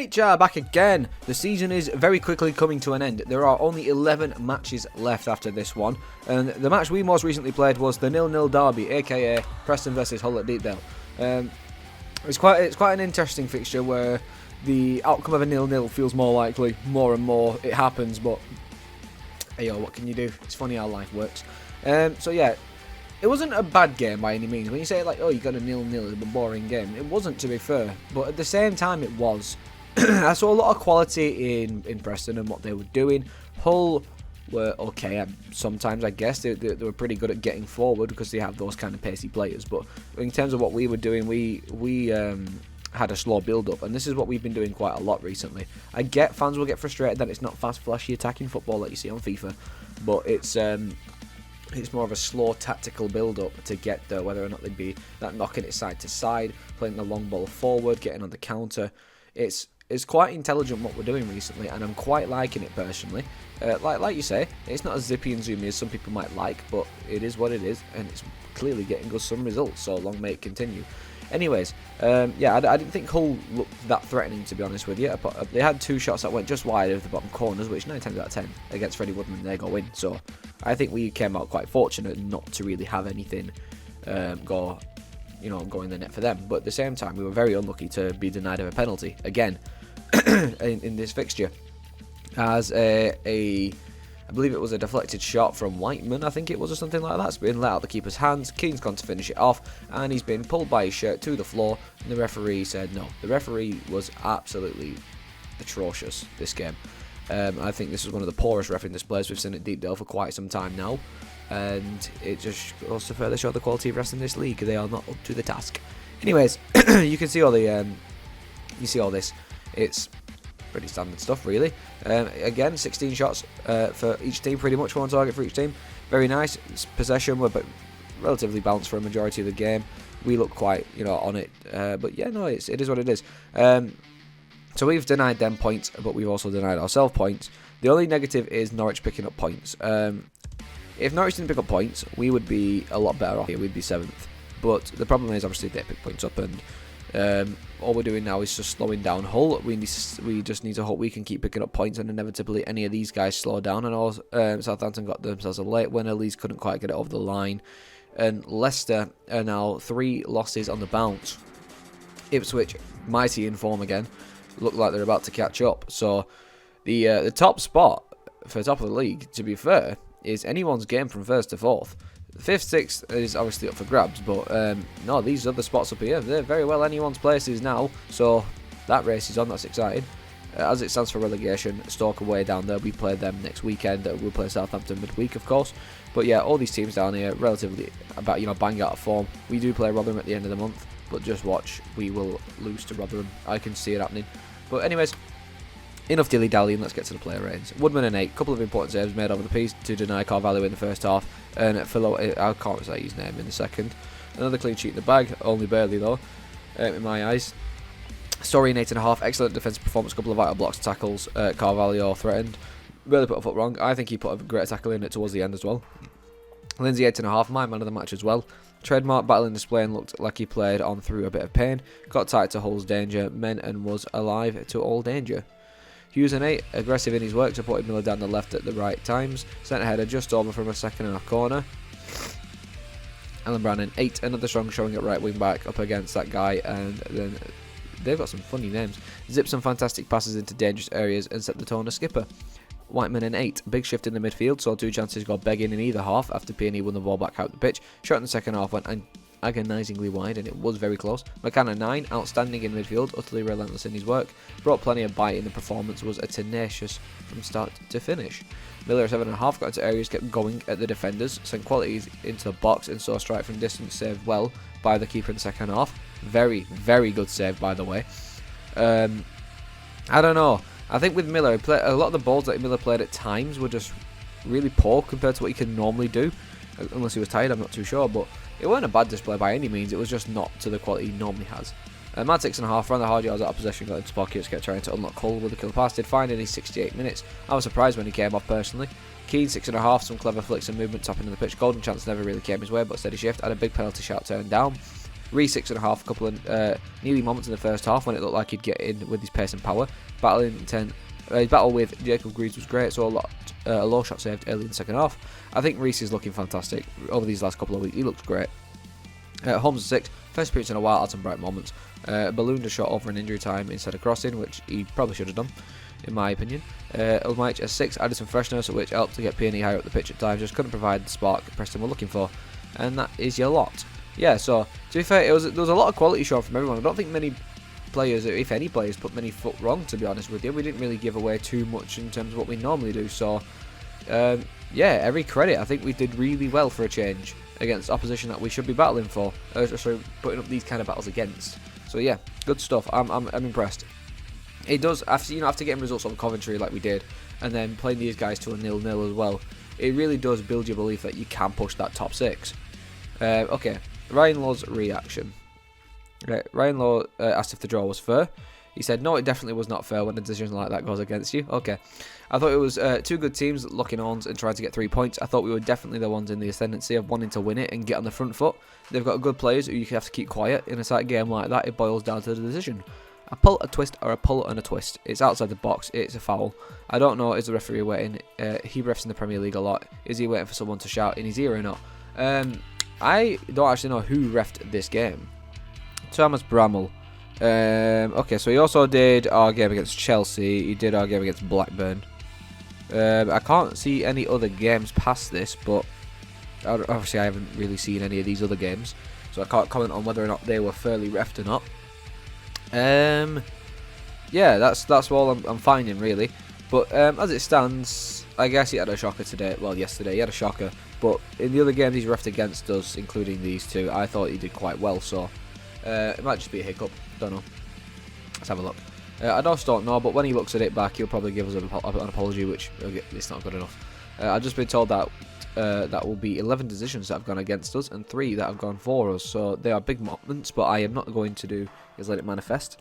H are back again. The season is very quickly coming to an end. There are only 11 matches left after this one, and the match we most recently played was the 0-0 derby, aka Preston versus Hull at Deepdale. It's quite an interesting fixture where the outcome of a 0-0 feels more likely. More and more it happens, but hey, what can you do? It's funny how life works. So yeah. It wasn't a bad game by any means. When you say like, oh, you got a 0-0, it's a boring game. It wasn't, to be fair. But at the same time, it was. I saw a lot of quality in Preston and what they were doing. Hull were okay sometimes, I guess. They were pretty good at getting forward because they have those kind of pacey players. But in terms of what we were doing, we had a slow build-up. And this is what we've been doing quite a lot recently. I get fans will get frustrated that it's not fast, flashy attacking football that you see on FIFA. But it's more of a slow tactical build-up to get there, whether or not they'd be that knocking it side to side, playing the long ball forward, getting on the counter. It's quite intelligent what we're doing recently, and I'm quite liking it personally. Like you say, it's not as zippy and zoomy as some people might like, but it is what it is, and it's clearly getting us some results, so long may it continue. Anyways, yeah, I didn't think Hull looked that threatening, to be honest with you. But they had two shots that went just wide of the bottom corners, which 9 times out of 10 against Freddie Woodman, they go in. So I think we came out quite fortunate not to really have anything go in the net for them. But at the same time, we were very unlucky to be denied of a penalty again in this fixture, as I believe it was a deflected shot from Whiteman, I think it was, or something like that. It's been let out the keeper's hands. Keane's gone to finish it off, and he's been pulled by his shirt to the floor, and the referee said no. The referee was absolutely atrocious this game. I think this is one of the poorest refereeing displays we've seen at Deepdale for quite some time now, and it just goes to further show the quality of wrestling in this league. They are not up to the task. Anyways, you can see all the this. It's pretty standard stuff, really. Again, 16 shots for each team, pretty much one target for each team. Very nice. Possession were relatively balanced for a majority of the game. We look quite, on it. But yeah, no, it is what it is. So we've denied them points, but we've also denied ourselves points. The only negative is Norwich picking up points. If Norwich didn't pick up points, we would be a lot better off here. We'd be 7th. But the problem is, obviously, they pick points up, and all we're doing now is just slowing down Hull. We just need to hope we can keep picking up points, and inevitably any of these guys slow down. And all Southampton got themselves a late winner. Leeds couldn't quite get it over the line, and Leicester are now 3 losses on the bounce. Ipswich, mighty in form again, look like they're about to catch up. So the top spot for top of the league, to be fair, is anyone's game from 1st to 4th. 5th, 6th is obviously up for grabs, but no, these other spots up here, they're very well anyone's places now, so that race is on. That's exciting. As it stands for relegation, Stoke away down there, we play them next weekend. We'll play Southampton midweek, of course, but yeah, all these teams down here, relatively bang out of form. We do play Rotherham at the end of the month, but just watch, we will lose to Rotherham. I can see it happening. But anyways, enough dilly-dallying, let's get to the player ratings. Woodman an 8, couple of important saves made over the piece to deny Carvalho in the first half, and Philo, I can't say his name in the second. Another clean sheet in the bag, only barely though, in my eyes. Story an 8.5, excellent defensive performance, couple of vital blocks, tackles, Carvalho threatened, really put a foot wrong. I think he put a great tackle in it towards the end as well. Lindsay 8.5, my man of the match as well. Trademark battling display and looked like he played on through a bit of pain, got tight to Hull's danger, meant and was alive to all danger. Hughes an 8, aggressive in his work, supported Miller down the left at the right times, sent a header just over from a second half corner. Alan Brown an 8, another strong showing at right wing back up against that guy, and then they've got some funny names. Zipped some fantastic passes into dangerous areas and set the tone as skipper. Whiteman an 8, big shift in the midfield, saw 2 chances go begging in either half after Peony won the ball back out the pitch. Shot in the second half went agonisingly wide, and it was very close. McCann a 9, outstanding in midfield, utterly relentless in his work, brought plenty of bite in the performance, was a tenacious from start to finish. Miller a 7.5, got into areas, kept going at the defenders, sent qualities into the box, and saw a strike from distance saved well by the keeper in the second half. Very, very good save, by the way. I don't know. I think with Miller, a lot of the balls that Miller played at times were just really poor compared to what he can normally do. Unless he was tired, I'm not too sure, but it wasn't a bad display by any means. It was just not to the quality he normally has. Mad 6.5, ran the hard yards out of possession, got into pockets, kept trying to unlock Hull with a kill pass, did fine in his 68 minutes. I was surprised when he came off personally. Keane 6.5, some clever flicks and movement topping in the pitch. Golden chance never really came his way, but steady shift. Had a big penalty shot turned down. Reece 6.5, a couple of nearly moments in the first half when it looked like he'd get in with his pace and power. His battle with Jacob Greaves was great, so a low shot saved early in the second half. I think Reece is looking fantastic over these last couple of weeks. He looks great. Holmes 6, first appearance in a while, had some bright moments. Ballooned a shot over an injury time instead of crossing, which he probably should have done, in my opinion. Ulmich a 6, added some freshness, which helped to get Peony higher up the pitch at times, just couldn't provide the spark Preston were looking for. And that is your lot. Yeah, so, to be fair, there was a lot of quality shown from everyone. I don't think many players, if any players, put many foot wrong, to be honest with you. We didn't really give away too much in terms of what we normally do, so yeah, every credit. I think we did really well for a change against opposition that we should be battling for, so putting up these kind of battles against. So yeah, good stuff. I'm impressed. It does, after getting results on Coventry like we did, and then playing these guys to a 0-0 as well, it really does build your belief that you can push that top 6. Okay, Ryan Law's reaction. Right, Ryan Law asked if the draw was fair. He said, no, it definitely was not fair when a decision like that goes against you. Okay. I thought it was two good teams locking arms and trying to get 3 points. I thought we were definitely the ones in the ascendancy of wanting to win it and get on the front foot. They've got good players who you have to keep quiet. In a tight game like that, it boils down to the decision. A pull, a twist, or a pull and a twist. It's outside the box. It's a foul. I don't know, is the referee waiting? He refs in the Premier League a lot. Is he waiting for someone to shout in his ear or not? I don't actually know who refed this game. Thomas Bramall. Okay, so he also did our game against Chelsea. He did our game against Blackburn. I can't see any other games past this, but obviously I haven't really seen any of these other games, so I can't comment on whether or not they were fairly refed or not. Yeah, that's all I'm finding really. But as it stands, I guess he had a shocker today. Well, yesterday he had a shocker, but in the other games he's refed against us, including these two, I thought he did quite well. So it might just be a hiccup. Don't know. Let's have a look. I just don't know, but when he looks at it back, he'll probably give us an apology, which it's not good enough. I've just been told that that will be 11 decisions that have gone against us and 3 that have gone for us. So they are big moments, but I am not going to do is let it manifest,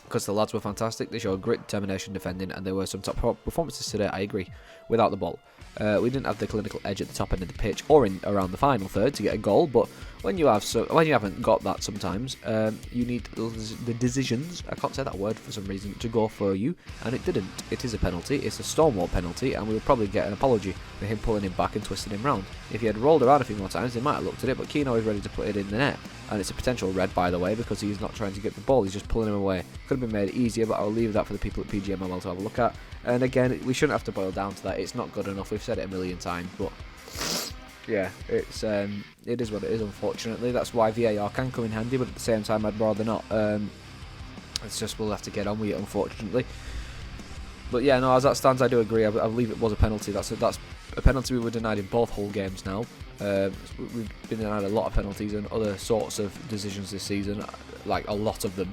because the lads were fantastic. They showed great determination defending, and there were some top performances today. I agree. Without the ball, we didn't have the clinical edge at the top end of the pitch or in around the final third to get a goal. But when you haven't got that, sometimes you need the decisions. I can't say that word for some reason, to go for you, and it didn't. It is a penalty. It's a Stonewall penalty, and we will probably get an apology for him pulling him back and twisting him round. If he had rolled around a few more times, they might have looked at it. But Keno is ready to put it in the net, and it's a potential red, by the way, because he's not trying to get the ball. He's just pulling him away. Could have been made easier, but I'll leave that for the people at PGMOL to have a look at. And again, we shouldn't have to boil down to that. It's not good enough. We've said it a million times, but yeah, it is what it is. Unfortunately, that's why VAR can come in handy, but at the same time, I'd rather not. It's just we'll have to get on with it, unfortunately. But yeah, no, as that stands, I do agree. I believe it was a penalty. That's a penalty we were denied in both Hull games now. We've been denied a lot of penalties and other sorts of decisions this season, like a lot of them.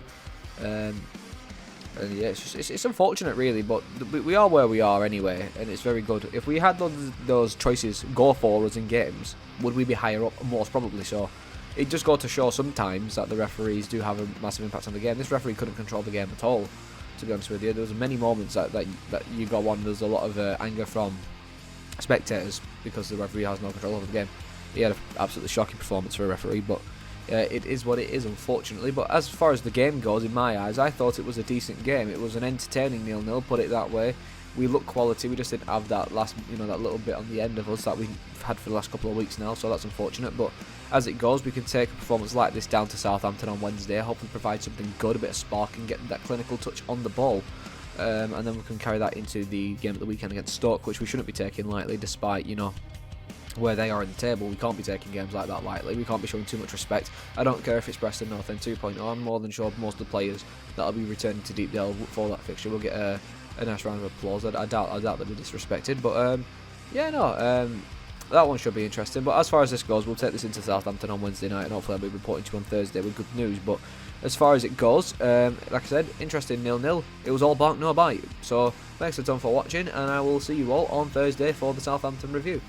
And yeah, it's unfortunate really, but we are where we are anyway, and it's very good. If we had those choices go for us in games, would we be higher up? Most probably so. It just goes to show sometimes that the referees do have a massive impact on the game. This referee couldn't control the game at all, to be honest with you. There was many moments that you got on. There's a lot of anger from spectators because the referee has no control over the game. He had an absolutely shocking performance for a referee, but it is what it is, unfortunately. But as far as the game goes, in my eyes, I thought it was a decent game. It was an entertaining 0-0, put it that way. We looked quality. We just didn't have that last, that little bit on the end of us that we've had for the last couple of weeks now. So that's unfortunate. But as it goes, we can take a performance like this down to Southampton on Wednesday. Hopefully provide something good, a bit of spark, and get that clinical touch on the ball. And then we can carry that into the game at the weekend against Stoke, which we shouldn't be taking lightly, despite where they are in the table. We can't be taking games like that lightly. We can't be showing too much respect. I don't care if it's Preston North End 2.0. I'm more than sure most of the players that'll be returning to Deepdale for that fixture will get a nice round of applause. I doubt they'll be disrespected, but yeah, no, that one should be interesting. But as far as this goes, we'll take this into Southampton on Wednesday night, and hopefully I'll be reporting to you on Thursday with good news. But as far as it goes, like I said, interesting 0-0. It was all bark, no bite. So thanks a ton for watching, and I will see you all on Thursday for the Southampton review.